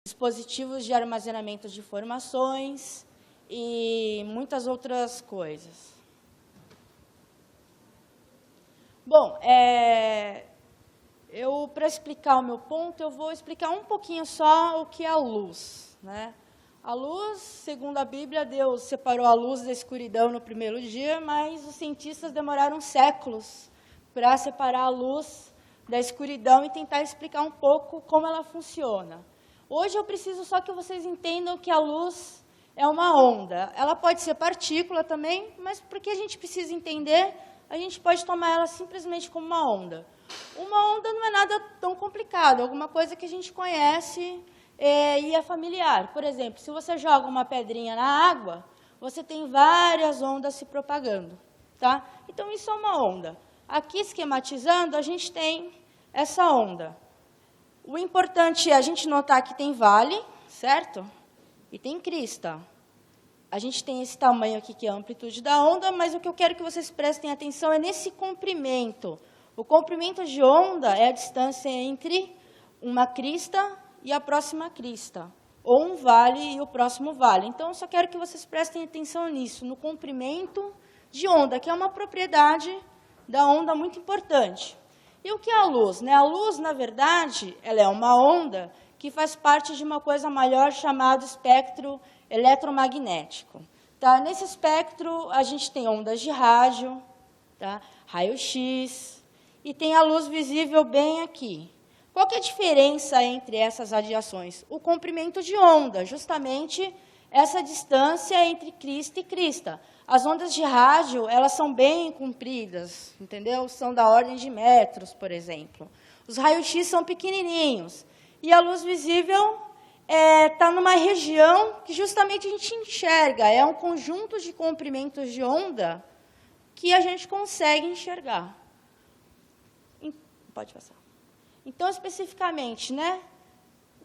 dispositivos de armazenamento de informações e muitas outras coisas. Bom, para explicar o meu ponto, eu vou explicar um pouquinho só o que é a luz, né? A luz, segundo a Bíblia, Deus separou a luz da escuridão no primeiro dia, mas os cientistas demoraram séculos para separar a luz da escuridão e tentar explicar um pouco como ela funciona. Hoje eu preciso só que vocês entendam que a luz é uma onda. Ela pode ser partícula também, mas porque a gente precisa entender, a gente pode tomar ela simplesmente como uma onda. Uma onda não é nada tão complicado, é alguma coisa que a gente conhece e é familiar. Por exemplo, se você joga uma pedrinha na água, você tem várias ondas se propagando, tá? Então, isso é uma onda. Aqui, esquematizando, a gente tem essa onda. O importante é a gente notar que tem vale, certo? E tem crista. A gente tem esse tamanho aqui, que é a amplitude da onda, mas o que eu quero que vocês prestem atenção é nesse comprimento. O comprimento de onda é a distância entre uma crista e a próxima crista, ou um vale e o próximo vale. Então, eu só quero que vocês prestem atenção nisso, no comprimento de onda, que é uma propriedade da onda muito importante. E o que é a luz? A luz, na verdade, ela é uma onda que faz parte de uma coisa maior chamada espectro eletromagnético. Tá? Nesse espectro, a gente tem ondas de rádio, tá? Raio-X, e tem a luz visível bem aqui. Qual que é a diferença entre essas radiações? O comprimento de onda, justamente essa distância entre crista e crista. As ondas de rádio, elas são bem compridas, entendeu? São da ordem de metros, por exemplo. Os raios-x são pequenininhos. E a luz visível está numa região que justamente a gente enxerga. É um conjunto de comprimentos de onda que a gente consegue enxergar. Pode passar. Então, especificamente,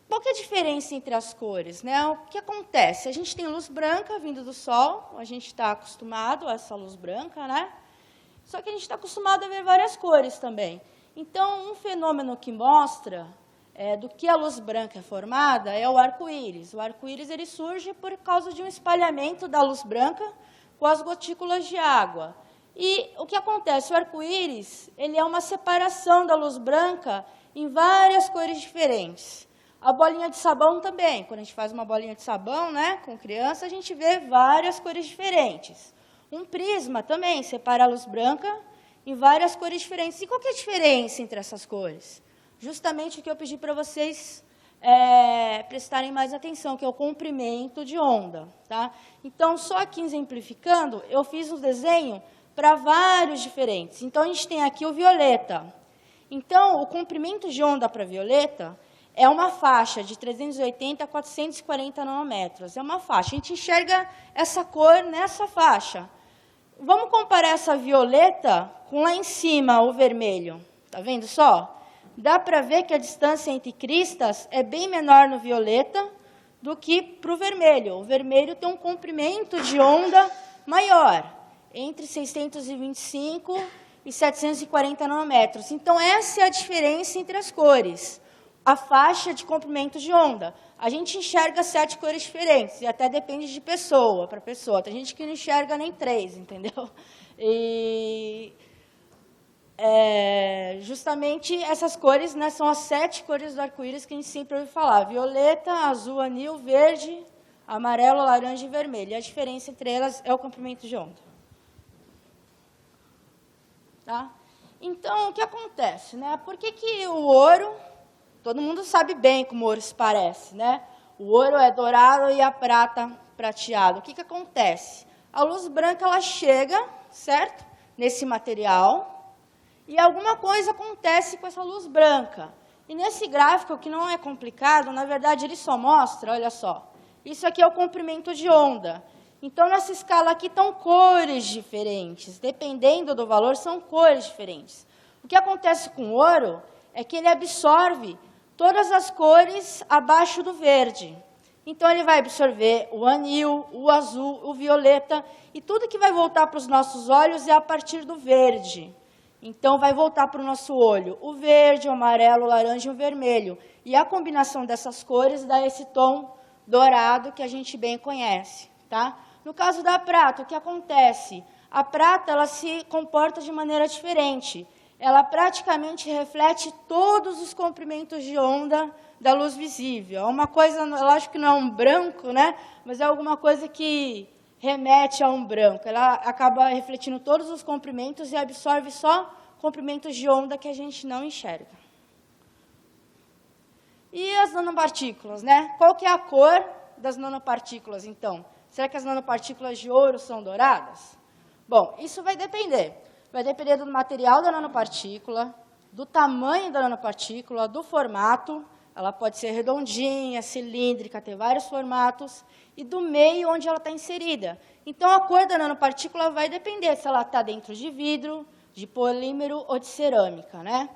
qual que é a diferença entre as cores? O que acontece? A gente tem luz branca vindo do Sol, a gente está acostumado a essa luz branca, Só que a gente está acostumado a ver várias cores também. Então, um fenômeno que mostra do que a luz branca é formada é o arco-íris. O arco-íris ele surge por causa de um espalhamento da luz branca com as gotículas de água. E o que acontece? O arco-íris ele é uma separação da luz branca em várias cores diferentes. A bolinha de sabão também. Quando a gente faz uma bolinha de sabão, com criança, a gente vê várias cores diferentes. Um prisma também separa a luz branca em várias cores diferentes. E qual que é a diferença entre essas cores? Justamente o que eu pedi para vocês prestarem mais atenção, que é o comprimento de onda. Tá? Então, só aqui exemplificando, eu fiz um desenho para vários diferentes. Então, a gente tem aqui o violeta. Então, o comprimento de onda para violeta é uma faixa de 380 a 440 nanômetros. É uma faixa. A gente enxerga essa cor nessa faixa. Vamos comparar essa violeta com lá em cima o vermelho. Está vendo só? Dá para ver que a distância entre cristas é bem menor no violeta do que para o vermelho. O vermelho tem um comprimento de onda maior, entre 625 e 740 nanômetros. Então, essa é a diferença entre as cores. A faixa de comprimento de onda. A gente enxerga 7 cores diferentes, e até depende de pessoa para pessoa. Tem gente que não enxerga nem 3, entendeu? E justamente essas cores são as 7 cores do arco-íris que a gente sempre ouve falar. Violeta, azul, anil, verde, amarelo, laranja e vermelho. E a diferença entre elas é o comprimento de onda. Tá? Então, o que acontece? Por que o ouro, todo mundo sabe bem como o ouro se parece, O ouro é dourado e a prata prateado. O que acontece? A luz branca ela chega, certo? Nesse material, e alguma coisa acontece com essa luz branca. E nesse gráfico, que não é complicado, na verdade, ele só mostra, olha só, isso aqui é o comprimento de onda. Então, nessa escala aqui estão cores diferentes. Dependendo do valor, são cores diferentes. O que acontece com o ouro é que ele absorve todas as cores abaixo do verde. Então, ele vai absorver o anil, o azul, o violeta, e tudo que vai voltar para os nossos olhos é a partir do verde. Então, vai voltar para o nosso olho o verde, o amarelo, o laranja e o vermelho. E a combinação dessas cores dá esse tom dourado que a gente bem conhece. Tá? No caso da prata, o que acontece? A prata ela se comporta de maneira diferente. Ela praticamente reflete todos os comprimentos de onda da luz visível. É uma coisa, lógico que não é um branco, né? Mas é alguma coisa que remete a um branco. Ela acaba refletindo todos os comprimentos e absorve só comprimentos de onda que a gente não enxerga. E as nanopartículas, né? Qual que é a cor das nanopartículas, então? Será que as nanopartículas de ouro são douradas? Bom, isso vai depender. Vai depender do material da nanopartícula, do tamanho da nanopartícula, do formato. Ela pode ser redondinha, cilíndrica, ter vários formatos, e do meio onde ela está inserida. Então, a cor da nanopartícula vai depender se ela está dentro de vidro, de polímero ou de cerâmica, né?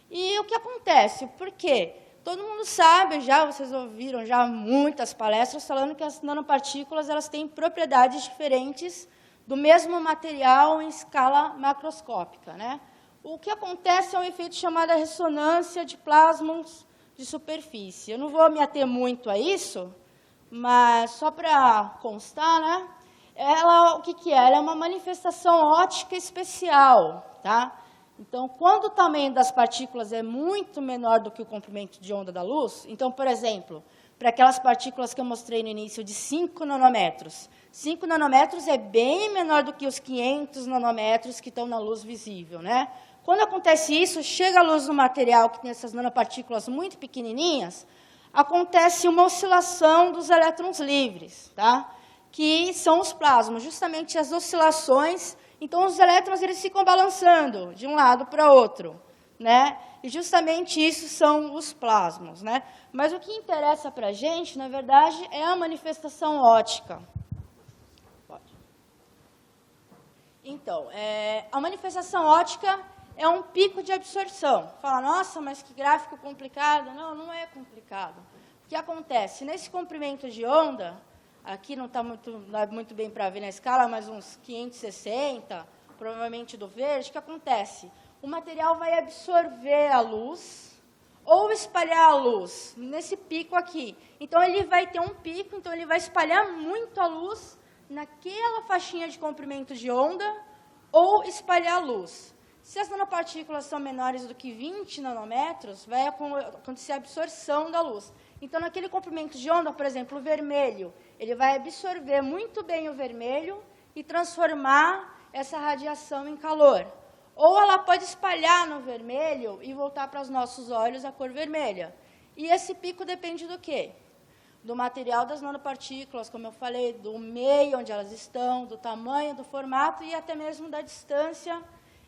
E o que acontece? Por quê? Todo mundo sabe, vocês ouviram já muitas palestras falando que as nanopartículas elas têm propriedades diferentes do mesmo material em escala macroscópica, né? O que acontece é um efeito chamado ressonância de plasmons de superfície. Eu não vou me ater muito a isso, mas só para constar, né? O que é? Ela é uma manifestação óptica especial, tá? Então, quando o tamanho das partículas é muito menor do que o comprimento de onda da luz, então, por exemplo, para aquelas partículas que eu mostrei no início de 5 nanômetros, 5 nanômetros é bem menor do que os 500 nanômetros que estão na luz visível, né? Quando acontece isso, chega a luz no material que tem essas nanopartículas muito pequenininhas, acontece uma oscilação dos elétrons livres, tá? Que são os plasmas, justamente as oscilações. Então, os elétrons eles ficam balançando de um lado para outro, né? E justamente isso são os plasmons, né? Mas o que interessa para a gente, na verdade, é a manifestação óptica. Então, a manifestação óptica é um pico de absorção. Fala, nossa, mas que gráfico complicado. Não, não é complicado. O que acontece? Nesse comprimento de onda, aqui não está muito bem para ver na escala, mas uns 560, provavelmente do verde, o que acontece? O material vai absorver a luz ou espalhar a luz nesse pico aqui. Então, ele vai ter um pico, então ele vai espalhar muito a luz naquela faixinha de comprimento de onda ou espalhar a luz. Se as nanopartículas são menores do que 20 nanômetros, vai acontecer a absorção da luz. Então, naquele comprimento de onda, por exemplo, o vermelho, ele vai absorver muito bem o vermelho e transformar essa radiação em calor. Ou ela pode espalhar no vermelho e voltar para os nossos olhos a cor vermelha. E esse pico depende do quê? Do material das nanopartículas, como eu falei, do meio onde elas estão, do tamanho, do formato e até mesmo da distância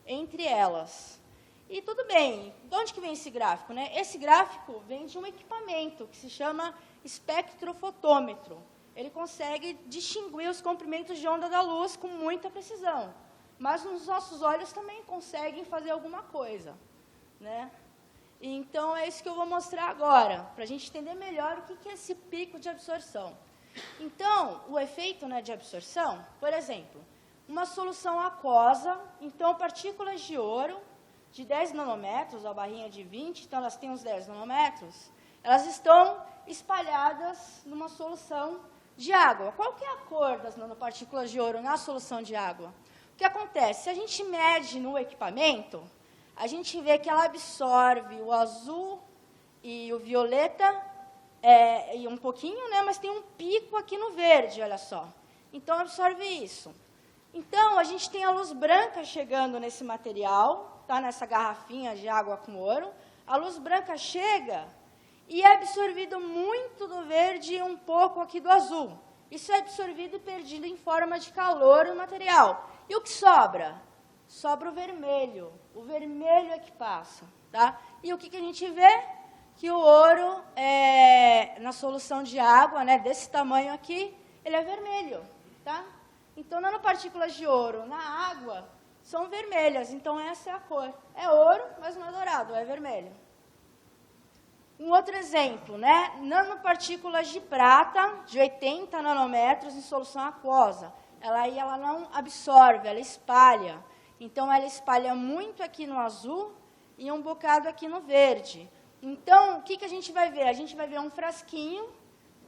entre elas. E tudo bem, de onde que vem esse gráfico, né? Esse gráfico vem de um equipamento que se chama espectrofotômetro. Ele consegue distinguir os comprimentos de onda da luz com muita precisão. Mas os nossos olhos também conseguem fazer alguma coisa, né? Então, é isso que eu vou mostrar agora, para a gente entender melhor o que é esse pico de absorção. Então, o efeito, né, de absorção, por exemplo, uma solução aquosa, então, partículas de ouro, de 10 nanômetros, a barrinha de 20, então elas têm uns 10 nanômetros, elas estão espalhadas numa solução de água. Qual que é a cor das nanopartículas de ouro na solução de água? O que acontece? Se a gente mede no equipamento, a gente vê que ela absorve o azul e o violeta, e um pouquinho, né, mas tem um pico aqui no verde, olha só. Então, absorve isso. Então, a gente tem a luz branca chegando nesse material, tá, nessa garrafinha de água com ouro. A luz branca chega e é absorvido muito do verde e um pouco aqui do azul. Isso é absorvido e perdido em forma de calor no material. E o que sobra? Sobra o vermelho. O vermelho é que passa, tá? E o que a gente vê? Que o ouro, na solução de água, né, desse tamanho aqui, ele é vermelho, tá? Então, nanopartículas de ouro na água são vermelhas. Então, essa é a cor. É ouro, mas não é dourado, é vermelho. Um outro exemplo, né? Nanopartículas de prata, de 80 nanômetros em solução aquosa. Ela não absorve, ela espalha. Então, ela espalha muito aqui no azul e um bocado aqui no verde. Então, o que a gente vai ver? A gente vai ver um frasquinho,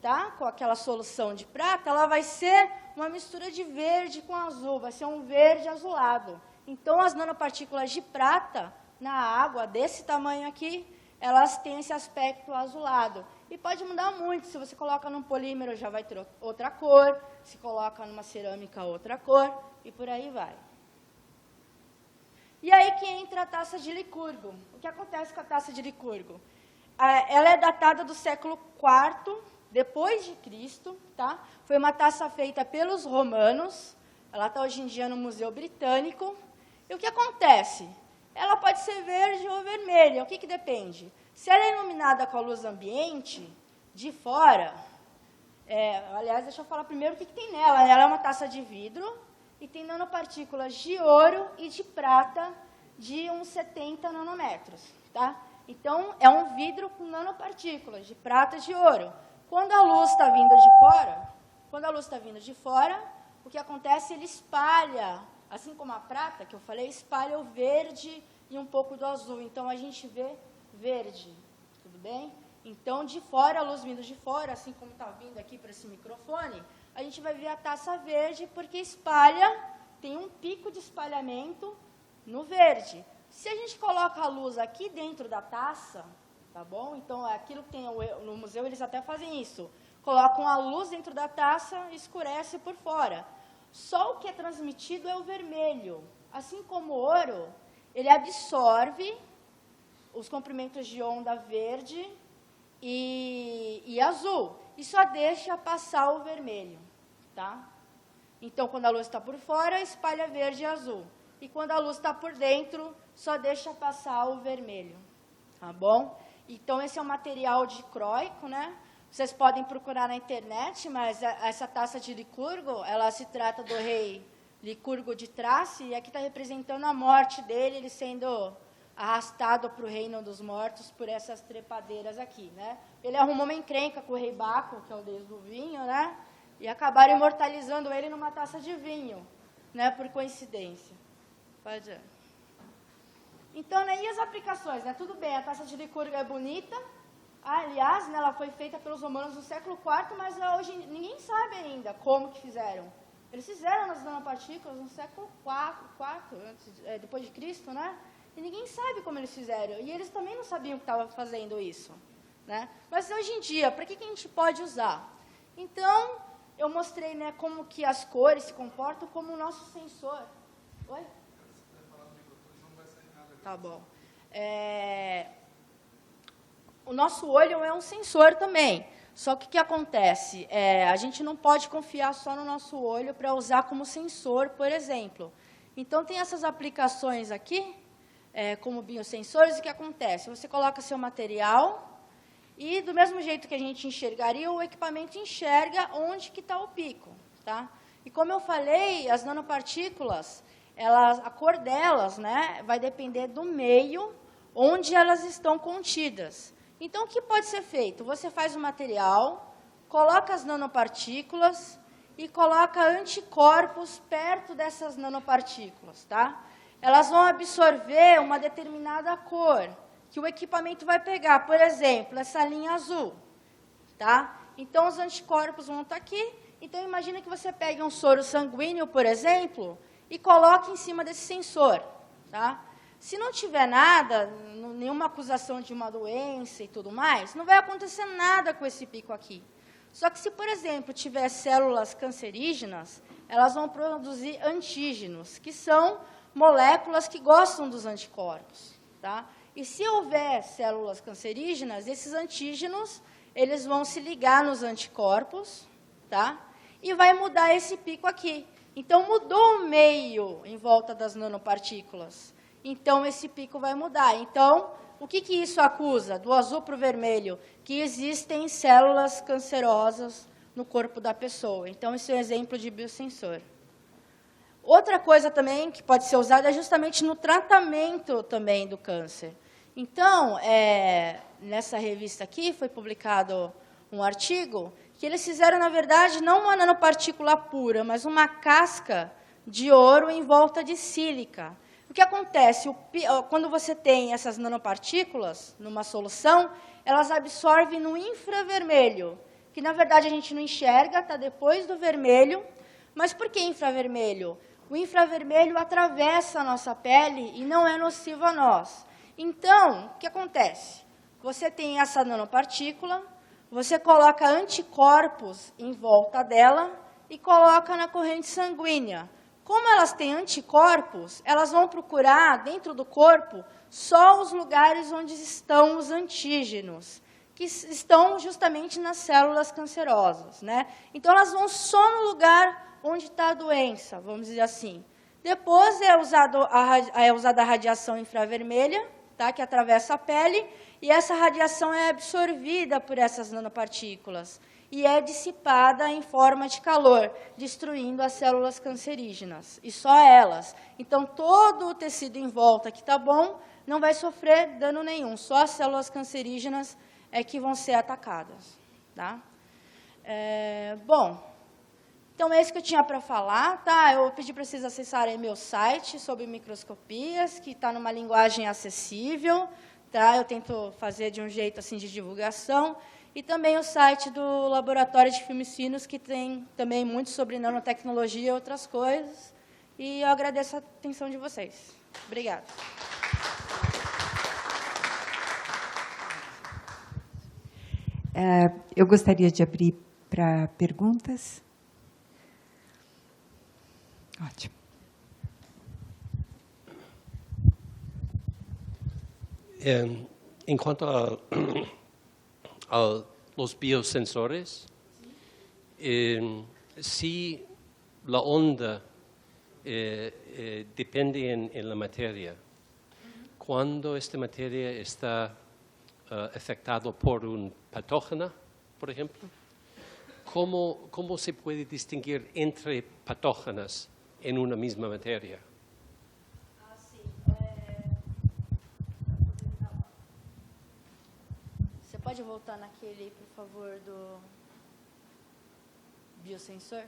tá? Com aquela solução de prata, ela vai ser uma mistura de verde com azul, vai ser um verde azulado. Então, as nanopartículas de prata na água, desse tamanho aqui, elas têm esse aspecto azulado. E pode mudar muito, se você coloca num polímero já vai ter outra cor, se coloca numa cerâmica outra cor, e por aí vai. E aí que entra a taça de Licurgo. O que acontece com a taça de Licurgo? Ela é datada do século IV depois de Cristo, tá? Foi uma taça feita pelos romanos, ela está hoje em dia no Museu Britânico. E o que acontece? Ela pode ser verde ou vermelha, o que depende? Se ela é iluminada com a luz ambiente, de fora, aliás, deixa eu falar primeiro o que tem nela. Ela é uma taça de vidro e tem nanopartículas de ouro e de prata de uns 70 nanômetros, tá? Então, é um vidro com nanopartículas de prata e de ouro. Quando a luz está vindo de fora, o que acontece? Ele espalha, assim como a prata, que eu falei, espalha o verde e um pouco do azul. Então, a gente vê verde, tudo bem? Então, de fora, a luz vindo de fora, assim como está vindo aqui para esse microfone, a gente vai ver a taça verde porque espalha, tem um pico de espalhamento no verde. Se a gente coloca a luz aqui dentro da taça, tá bom? Então, aquilo que tem no museu, eles até fazem isso. Colocam a luz dentro da taça e escurece por fora. Só o que é transmitido é o vermelho. Assim como o ouro, ele absorve os comprimentos de onda verde e azul. E só deixa passar o vermelho, tá? Então, quando a luz está por fora, espalha verde e azul. E quando a luz está por dentro, só deixa passar o vermelho, tá bom? Então, esse é um material dicróico, né? Vocês podem procurar na internet, mas essa taça de Licurgo, ela se trata do rei Licurgo de Trace, e aqui está representando a morte dele, ele sendo arrastado para o reino dos mortos por essas trepadeiras aqui, né? Ele arrumou uma encrenca com o rei Baco, que é o deus do vinho, né? E acabaram imortalizando ele numa taça de vinho, né? Por coincidência. Pode ir. Então, né, e as aplicações? Né? Tudo bem, a taça de Licurgo é bonita. Aliás, né, ela foi feita pelos romanos no século IV, mas hoje ninguém sabe ainda como que fizeram. Eles fizeram as nanopartículas no século IV, depois de Cristo, né? E ninguém sabe como eles fizeram. E eles também não sabiam que estavam fazendo isso, né? Mas hoje em dia, para que a gente pode usar? Então, eu mostrei, né, como que as cores se comportam como o nosso sensor. Oi? Tá bom. O nosso olho é um sensor também. Só que o que acontece? A gente não pode confiar só no nosso olho para usar como sensor, por exemplo. Então, tem essas aplicações aqui, como biosensores, o que acontece? Você coloca seu material e, do mesmo jeito que a gente enxergaria, o equipamento enxerga onde que está o pico, tá? E, como eu falei, as nanopartículas, a cor delas, né, vai depender do meio onde elas estão contidas. Então, o que pode ser feito? Você faz o material, coloca as nanopartículas e coloca anticorpos perto dessas nanopartículas, tá? Elas vão absorver uma determinada cor que o equipamento vai pegar. Por exemplo, essa linha azul, tá? Então, os anticorpos vão estar aqui. Então, imagina que você pegue um soro sanguíneo, por exemplo, e coloque em cima desse sensor, tá? Se não tiver nada, nenhuma acusação de uma doença e tudo mais, não vai acontecer nada com esse pico aqui. Só que se, por exemplo, tiver células cancerígenas, elas vão produzir antígenos, que são moléculas que gostam dos anticorpos, tá? E se houver células cancerígenas, esses antígenos, eles vão se ligar nos anticorpos, tá? E vai mudar esse pico aqui. Então, mudou o meio em volta das nanopartículas. Então, esse pico vai mudar. Então, o que isso acusa? Do azul para o vermelho, que existem células cancerosas no corpo da pessoa. Então, isso é um exemplo de biosensor. Outra coisa também que pode ser usada é justamente no tratamento também do câncer. Então, nessa revista aqui, foi publicado um artigo que eles fizeram, na verdade, não uma nanopartícula pura, mas uma casca de ouro em volta de sílica. O que acontece? Quando você tem essas nanopartículas numa solução, elas absorvem no infravermelho, que na verdade a gente não enxerga, está depois do vermelho. Mas por que infravermelho? O infravermelho atravessa a nossa pele e não é nocivo a nós. Então, o que acontece? Você tem essa nanopartícula, você coloca anticorpos em volta dela e coloca na corrente sanguínea. Como elas têm anticorpos, elas vão procurar, dentro do corpo, só os lugares onde estão os antígenos, que estão justamente nas células cancerosas, né? Então, elas vão só no lugar onde está a doença, vamos dizer assim. Depois é usada a radiação infravermelha, tá? Que atravessa a pele, e essa radiação é absorvida por essas nanopartículas e é dissipada em forma de calor, destruindo as células cancerígenas, e só elas. Então, todo o tecido em volta que está bom não vai sofrer dano nenhum, só as células cancerígenas é que vão ser atacadas. Tá? Bom, então é isso que eu tinha para falar. Tá? Eu pedi para vocês acessarem meu site sobre microscopias, que está numa linguagem acessível. Tá? Eu tento fazer de um jeito assim de divulgação. E também o site do Laboratório de Filmes Finos, que tem também muito sobre nanotecnologia e outras coisas. E eu agradeço a atenção de vocês. Obrigada. Eu gostaria de abrir para perguntas. Ótimo. En cuanto a los biosensores, si la onda depende en la materia, cuando esta materia está afectada por un patógeno, por ejemplo, ¿cómo se puede distinguir entre patógenos en una misma materia? Você pode voltar naquele, por favor, do biosensor?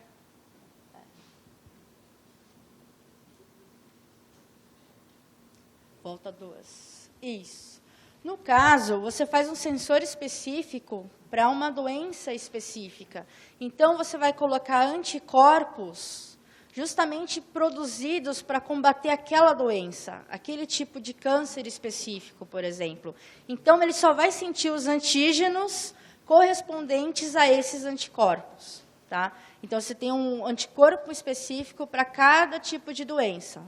Volta 2. Isso. No caso, você faz um sensor específico para uma doença específica. Então, você vai colocar anticorpos justamente produzidos para combater aquela doença, aquele tipo de câncer específico, por exemplo. Então, ele só vai sentir os antígenos correspondentes a esses anticorpos. Tá? Então, você tem um anticorpo específico para cada tipo de doença.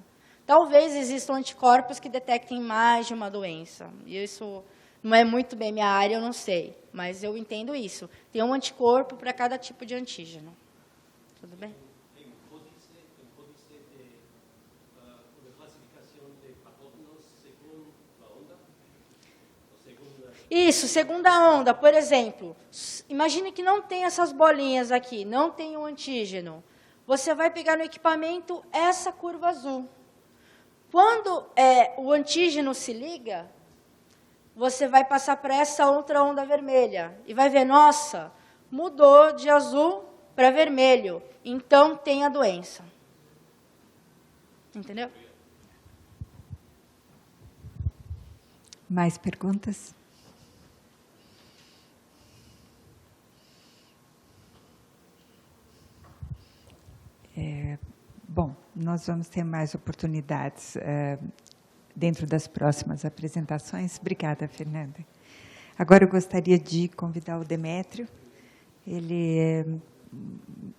Talvez existam anticorpos que detectem mais de uma doença. Isso não é muito bem minha área, eu não sei. Mas eu entendo isso. Tem um anticorpo para cada tipo de antígeno. Tudo bem? Tem um códice de uma classificação de patógenos segundo a onda? Isso, segundo a onda. Por exemplo, imagine que não tem essas bolinhas aqui, não tem um antígeno. Você vai pegar no equipamento essa curva azul. Quando o antígeno se liga, você vai passar para essa outra onda vermelha e vai ver, nossa, mudou de azul para vermelho, então tem a doença. Entendeu? Mais perguntas? Bom, nós vamos ter mais oportunidades dentro das próximas apresentações. Obrigada, Fernanda. Agora eu gostaria de convidar o Demétrio. Ele é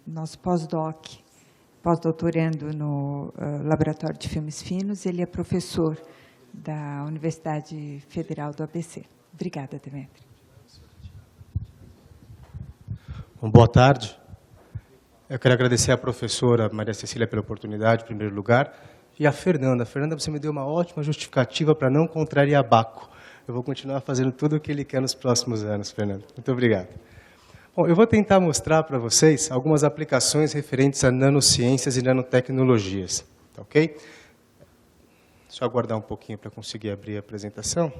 nosso pós-doutorando no Laboratório de Filmes Finos. Ele é professor da Universidade Federal do ABC. Obrigada, Demétrio. Bom, boa tarde. Eu quero agradecer à professora Maria Cecília pela oportunidade, em primeiro lugar, e a Fernanda. Fernanda, você me deu uma ótima justificativa para não contrariar Baco. Eu vou continuar fazendo tudo o que ele quer nos próximos anos, Fernanda. Muito obrigado. Bom, eu vou tentar mostrar para vocês algumas aplicações referentes a nanociências e nanotecnologias. Tá ok? Só aguardar um pouquinho para conseguir abrir a apresentação.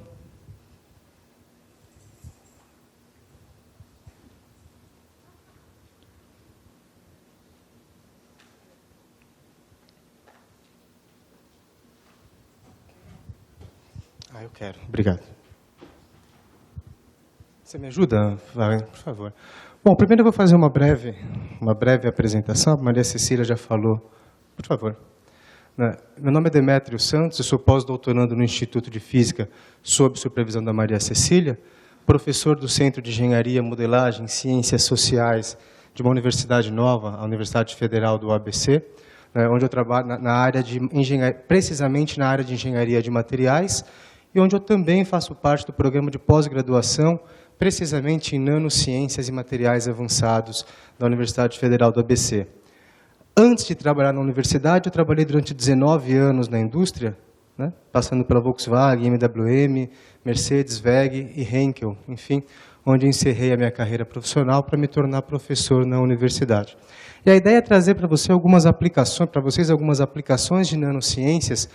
Ah, eu quero. Obrigado. Você me ajuda, Wagner, por favor? Bom, primeiro eu vou fazer uma breve apresentação. A Maria Cecília já falou. Por favor. Meu nome é Demétrio Santos, eu sou pós-doutorando no Instituto de Física, sob supervisão da Maria Cecília, professor do Centro de Engenharia, Modelagem e Ciências Sociais de uma universidade nova, a Universidade Federal do ABC, onde eu trabalho na área de engenharia, precisamente na área de engenharia de materiais, e onde eu também faço parte do programa de pós-graduação, precisamente em nanociências e materiais avançados da Universidade Federal do ABC. Antes de trabalhar na universidade, eu trabalhei durante 19 anos na indústria, passando pela Volkswagen, MWM, Mercedes, WEG e Henkel, enfim, onde encerrei a minha carreira profissional para me tornar professor na universidade. E a ideia é trazer para vocês algumas aplicações de nanociências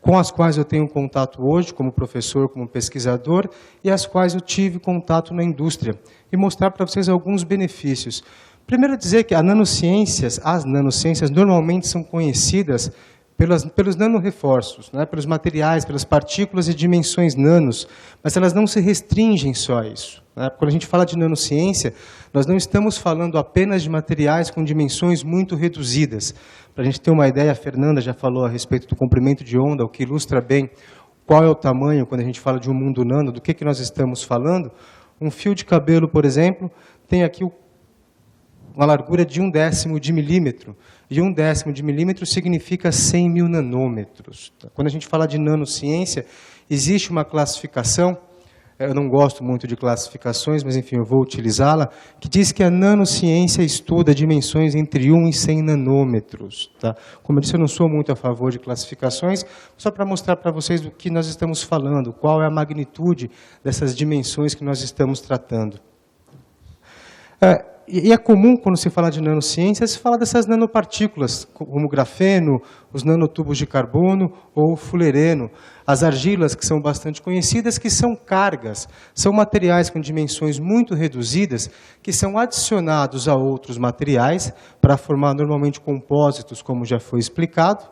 com as quais eu tenho contato hoje, como professor, como pesquisador, e as quais eu tive contato na indústria, e mostrar para vocês alguns benefícios. Primeiro dizer que as nanociências normalmente são conhecidas pelos nanoreforços, pelos materiais, pelas partículas e dimensões nanos, mas elas não se restringem só a isso. Quando a gente fala de nanociência, nós não estamos falando apenas de materiais com dimensões muito reduzidas. Para a gente ter uma ideia, a Fernanda já falou a respeito do comprimento de onda, o que ilustra bem qual é o tamanho, quando a gente fala de um mundo nano, do que nós estamos falando. Um fio de cabelo, por exemplo, tem aqui uma largura de 1/10 de milímetro, e 1/10 de milímetro significa 100 mil nanômetros. Quando a gente fala de nanociência, existe uma classificação, eu não gosto muito de classificações, mas enfim, eu vou utilizá-la, que diz que a nanociência estuda dimensões entre 1 e 100 nanômetros. Como eu disse, eu não sou muito a favor de classificações, só para mostrar para vocês do que nós estamos falando, qual é a magnitude dessas dimensões que nós estamos tratando. E é comum, quando se fala de nanociência, se fala dessas nanopartículas, como o grafeno, os nanotubos de carbono ou o fulereno. As argilas, que são bastante conhecidas, que são cargas, são materiais com dimensões muito reduzidas, que são adicionados a outros materiais para formar normalmente compósitos, como já foi explicado.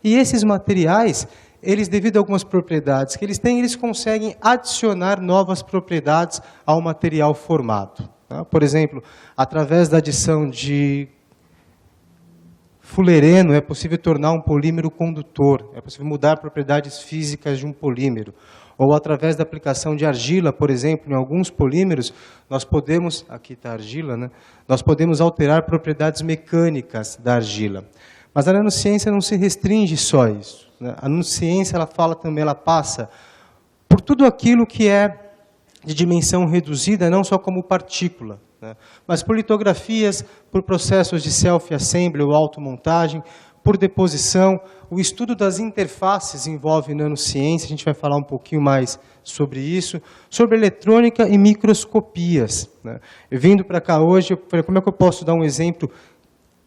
E esses materiais, eles, devido a algumas propriedades que eles têm, eles conseguem adicionar novas propriedades ao material formado. Por exemplo, através da adição de fulereno, é possível tornar um polímero condutor, é possível mudar propriedades físicas de um polímero. Ou através da aplicação de argila, por exemplo, em alguns polímeros, nós podemos, aqui está a argila, nós podemos alterar propriedades mecânicas da argila. Mas a nanociência não se restringe só a isso. A nanociência, ela passa por tudo aquilo que é de dimensão reduzida, não só como partícula, mas por litografias, por processos de self-assembly ou automontagem, por deposição. O estudo das interfaces envolve nanociência, a gente vai falar um pouquinho mais sobre isso, sobre eletrônica e microscopias. Vindo para cá hoje, eu falei, como é que eu posso dar um exemplo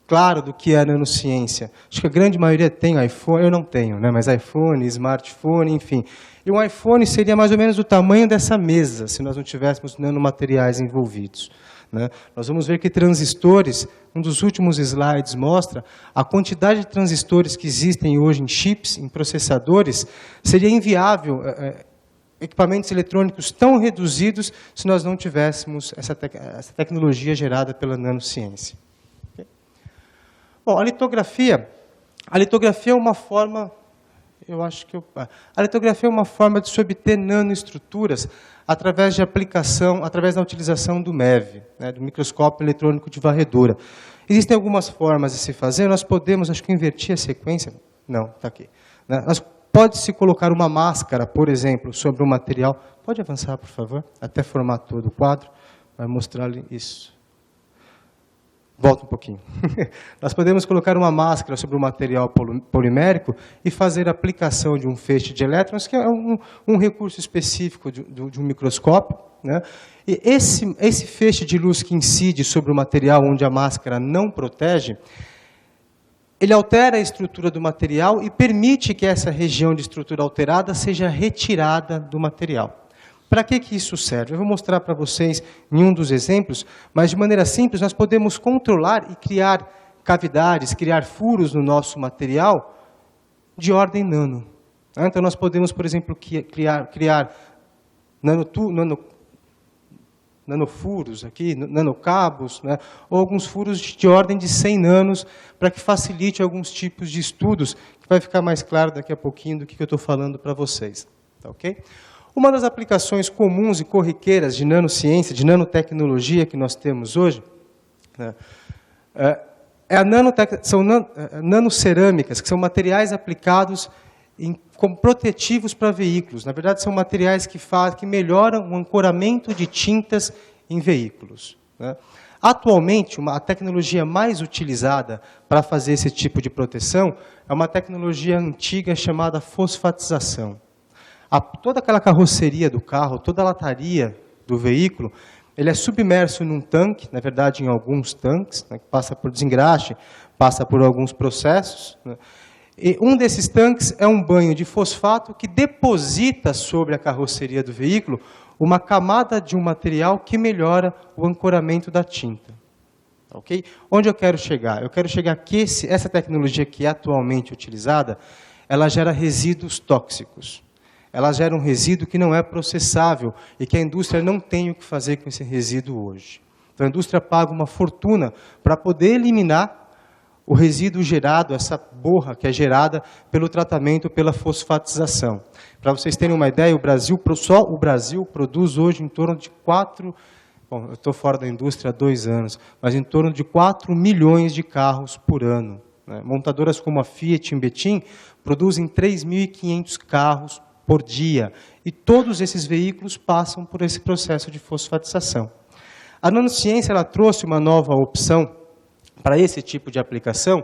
claro do que é a nanociência? Acho que a grande maioria tem iPhone, eu não tenho, mas iPhone, smartphone, enfim. E um iPhone seria mais ou menos do tamanho dessa mesa, se nós não tivéssemos nanomateriais envolvidos. Nós vamos ver que transistores, um dos últimos slides mostra, a quantidade de transistores que existem hoje em chips, em processadores, seria inviável equipamentos eletrônicos tão reduzidos se nós não tivéssemos essa tecnologia gerada pela nanociência. Bom, a litografia é uma forma... A litografia é uma forma de se obter nanoestruturas através da utilização do MEV, do microscópio eletrônico de varredura. Existem algumas formas de se fazer, nós podemos, acho que invertir a sequência, não, está aqui. Pode-se colocar uma máscara, por exemplo, sobre um material, pode avançar, por favor, até formar todo o quadro, vai mostrar-lhe isso. Volta um pouquinho. Nós podemos colocar uma máscara sobre um material polimérico e fazer a aplicação de um feixe de elétrons, que é um recurso específico de um microscópio. E esse feixe de luz que incide sobre o material onde a máscara não protege, ele altera a estrutura do material e permite que essa região de estrutura alterada seja retirada do material. Para que isso serve? Eu vou mostrar para vocês em um dos exemplos, mas de maneira simples nós podemos controlar e criar cavidades, criar furos no nosso material de ordem nano. Então, nós podemos, por exemplo, criar nanofuros, aqui, nanocabos, né, ou alguns furos de ordem de 100 nanos, para que facilite alguns tipos de estudos, que vai ficar mais claro daqui a pouquinho do que eu estou falando para vocês. Tá, ok? Uma das aplicações comuns e corriqueiras de nanociência, de nanotecnologia que nós temos hoje, né, são nanocerâmicas, que são materiais aplicados como protetivos para veículos. Na verdade, são materiais que melhoram o ancoramento de tintas em veículos, né? Atualmente, a tecnologia mais utilizada para fazer esse tipo de proteção é uma tecnologia antiga chamada fosfatização. Toda aquela carroceria do carro, toda a lataria do veículo, ele é submerso num tanque, na verdade, em alguns tanques, né, que passa por desengraxe, passa por alguns processos, né? E um desses tanques é um banho de fosfato que deposita sobre a carroceria do veículo uma camada de um material que melhora o ancoramento da tinta. Okay? Onde eu quero chegar? Eu quero chegar que essa tecnologia que é atualmente utilizada, ela gera resíduos tóxicos. Ela gera um resíduo que não é processável e que a indústria não tem o que fazer com esse resíduo hoje. Então, a indústria paga uma fortuna para poder eliminar o resíduo gerado, essa borra que é gerada pelo tratamento, pela fosfatização. Para vocês terem uma ideia, só o Brasil produz hoje em torno de bom, eu estou fora da indústria há 2 anos, mas em torno de 4 milhões de carros por ano, né? Montadoras como a Fiat em Betim produzem 3.500 carros por dia. E todos esses veículos passam por esse processo de fosfatização. A nanociência ela trouxe uma nova opção para esse tipo de aplicação,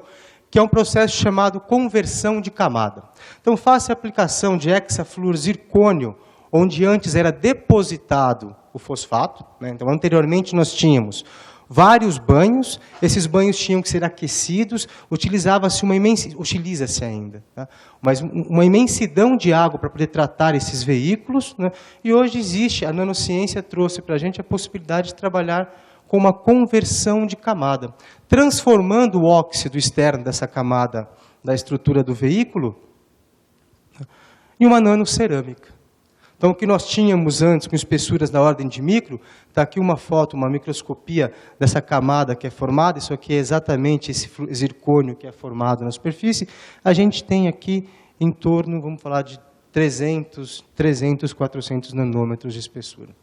que é um processo chamado conversão de camada. Então, faça a aplicação de hexafluorzircônio, onde antes era depositado o fosfato, né? Então, anteriormente nós tínhamos vários banhos, esses banhos tinham que ser aquecidos, utiliza-se ainda, tá? Mas uma imensidão de água para poder tratar esses veículos, né? E hoje existe, a nanociência trouxe para a gente a possibilidade de trabalhar com uma conversão de camada, transformando o óxido externo dessa camada da estrutura do veículo em uma nanocerâmica. Então, o que nós tínhamos antes com espessuras da ordem de micro, está aqui uma foto, uma microscopia dessa camada que é formada, isso aqui é exatamente esse zircônio que é formado na superfície, a gente tem aqui em torno, vamos falar de 300, 400 nanômetros de espessura.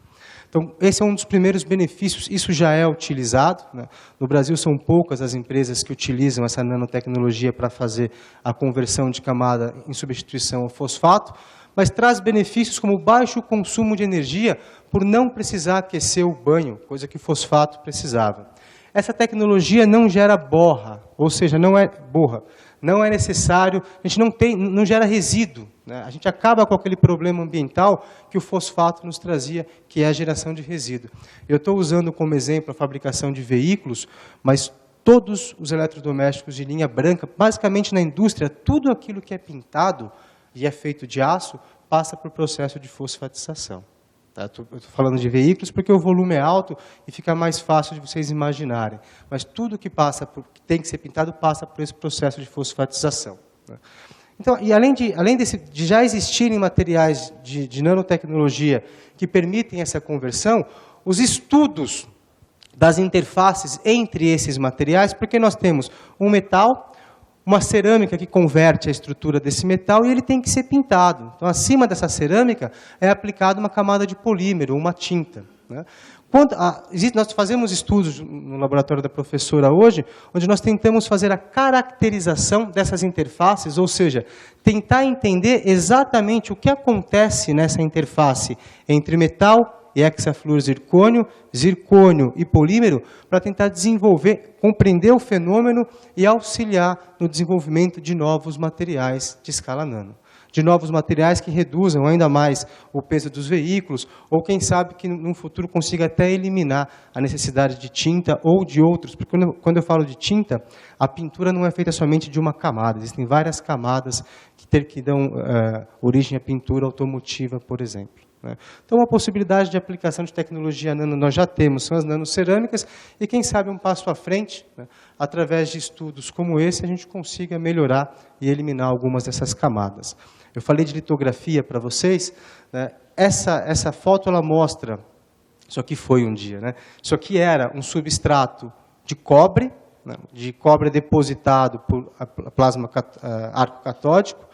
Então, esse é um dos primeiros benefícios, isso já é utilizado, né? No Brasil são poucas as empresas que utilizam essa nanotecnologia para fazer a conversão de camada em substituição ao fosfato, mas traz benefícios como baixo consumo de energia por não precisar aquecer o banho, coisa que o fosfato precisava. Essa tecnologia não gera borra, ou seja, não é necessário, a gente não gera resíduo, né? A gente acaba com aquele problema ambiental que o fosfato nos trazia, que é a geração de resíduo. Eu estou usando como exemplo a fabricação de veículos, mas todos os eletrodomésticos de linha branca, basicamente na indústria, tudo aquilo que é pintado e é feito de aço, passa por processo de fosfatização. Eu estou falando de veículos porque o volume é alto e fica mais fácil de vocês imaginarem. Mas tudo que tem que ser pintado passa por esse processo de fosfatização, né? Então, e além de já existirem materiais de nanotecnologia que permitem essa conversão, os estudos das interfaces entre esses materiais, porque nós temos um metal, uma cerâmica que converte a estrutura desse metal e ele tem que ser pintado. Então, acima dessa cerâmica é aplicada uma camada de polímero, uma tinta, né? Nós fazemos estudos no laboratório da professora hoje, onde nós tentamos fazer a caracterização dessas interfaces, ou seja, tentar entender exatamente o que acontece nessa interface entre metal e hexafluorzircônio, zircônio e polímero, para tentar desenvolver, compreender o fenômeno e auxiliar no desenvolvimento de novos materiais de escala nano. De novos materiais que reduzam ainda mais o peso dos veículos, ou quem sabe que no futuro consiga até eliminar a necessidade de tinta ou de outros, porque quando eu falo de tinta, a pintura não é feita somente de uma camada, existem várias camadas que dão origem à pintura automotiva, por exemplo. né? Então, uma possibilidade de aplicação de tecnologia nano nós já temos, são as nanocerâmicas, e quem sabe um passo à frente, né, através de estudos como esse, a gente consiga melhorar e eliminar algumas dessas camadas. Eu falei de litografia para vocês, né? Essa foto ela mostra, isso aqui foi um dia, né? Isso aqui era um substrato de cobre depositado por plasma arco catódico.